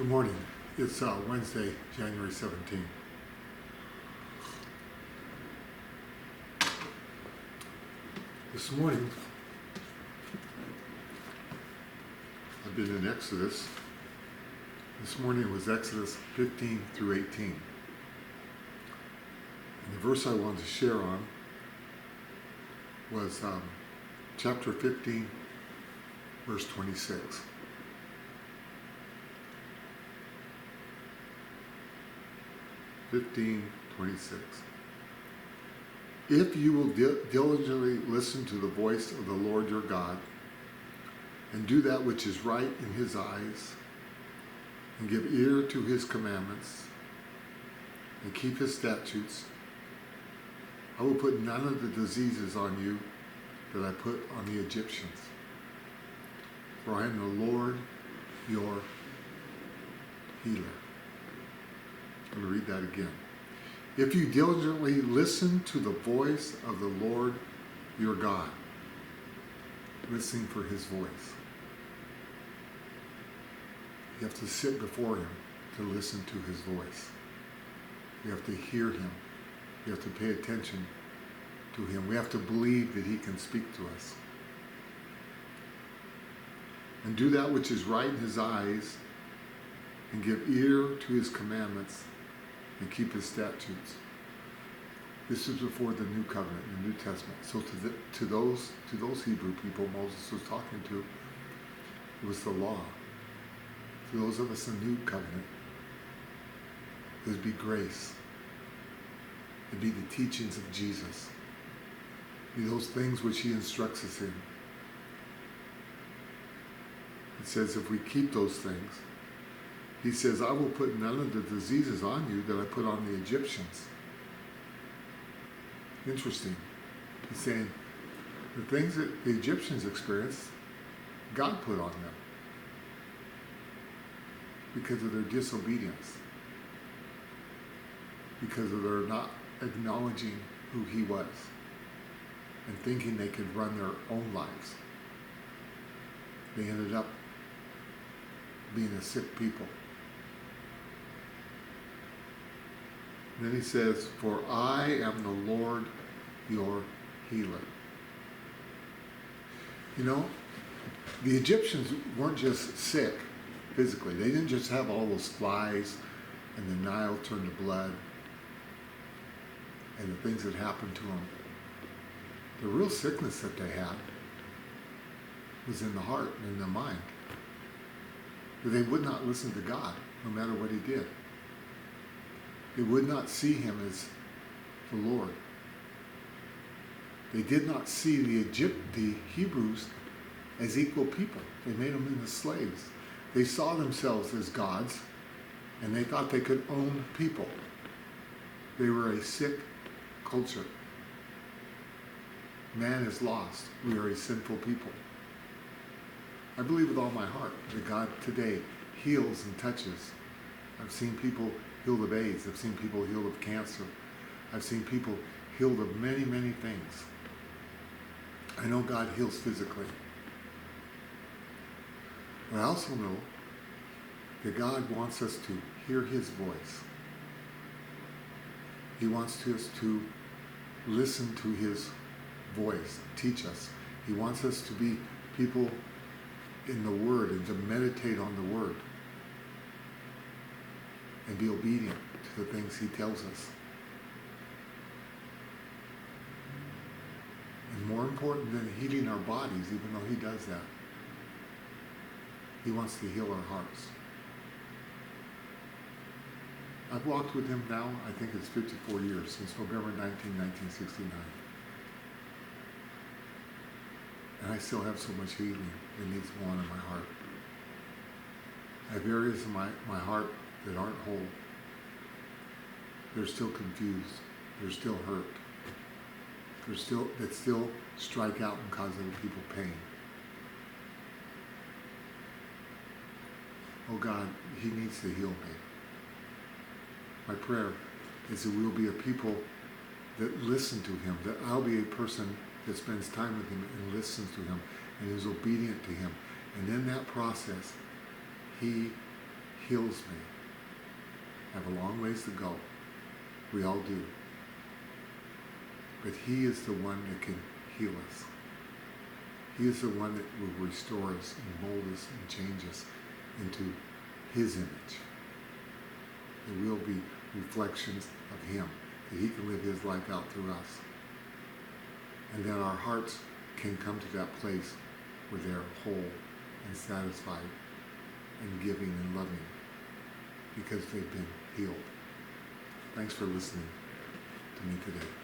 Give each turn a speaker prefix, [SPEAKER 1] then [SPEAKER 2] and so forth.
[SPEAKER 1] Good morning. It's Wednesday, January 17th. This morning, I've been in Exodus. This morning was Exodus 15 through 18. And the verse I wanted to share on was chapter 15, verse 26. If you will diligently listen to the voice of the Lord your God, and do that which is right in his eyes, and give ear to his commandments, and keep his statutes, I will put none of the diseases on you that I put on the Egyptians. For I am the Lord your healer. I'm going to read that again. If you diligently listen to the voice of the Lord your God, listening for his voice. You have to sit before him to listen to his voice. You have to hear him. You have to pay attention to him. We have to believe that he can speak to us. And do that which is right in his eyes, and give ear to his commandments, and keep his statutes. This is before the new covenant, the New Testament. So to those Hebrew people Moses was talking to, it was the law. To those of us in the new covenant, it would be grace. It'd be the teachings of Jesus. It'd be those things which he instructs us in. It says if we keep those things, he says, I will put none of the diseases on you that I put on the Egyptians. Interesting. He's saying the things that the Egyptians experienced, God put on them because of their disobedience, because of their not acknowledging who he was and thinking they could run their own lives. They ended up being a sick people. Then he says, for I am the Lord your healer. You know, the Egyptians weren't just sick physically. They didn't just have all those flies and the Nile turned to blood and the things that happened to them. The real sickness that they had was in the heart and in the mind. But they would not listen to God no matter what he did. They would not see him as the Lord. They did not see the Hebrews as equal people. They made them into slaves. They saw themselves as gods, and they thought they could own people. They were a sick culture. Man is lost. We are a sinful people. I believe with all my heart that God today heals and touches. I've seen people healed of AIDS. I've seen people healed of cancer. I've seen people healed of many, many things. I know God heals physically. But I also know that God wants us to hear his voice. He wants us to listen to his voice, teach us. He wants us to be people in the Word and to meditate on the Word and be obedient to the things he tells us. And more important than healing our bodies, even though he does that, he wants to heal our hearts. I've walked with him now, I think it's 54 years, since November 19, 1969. And I still have so much healing that needs to go on in my heart. I have areas in my heart that aren't whole. They're still confused. They're still hurt. That still strike out and cause other people pain. Oh God, he needs to heal me. My prayer is that we'll be a people that listen to him, that I'll be a person that spends time with him and listens to him and is obedient to him. And in that process, he heals me. I have a long ways to go. We all do. But he is the one that can heal us. He is the one that will restore us and mold us and change us into his image. That we'll be reflections of him, that he can live his life out through us. And then our hearts can come to that place where they're whole and satisfied and giving and loving because they've been healed. Thanks for listening to me today.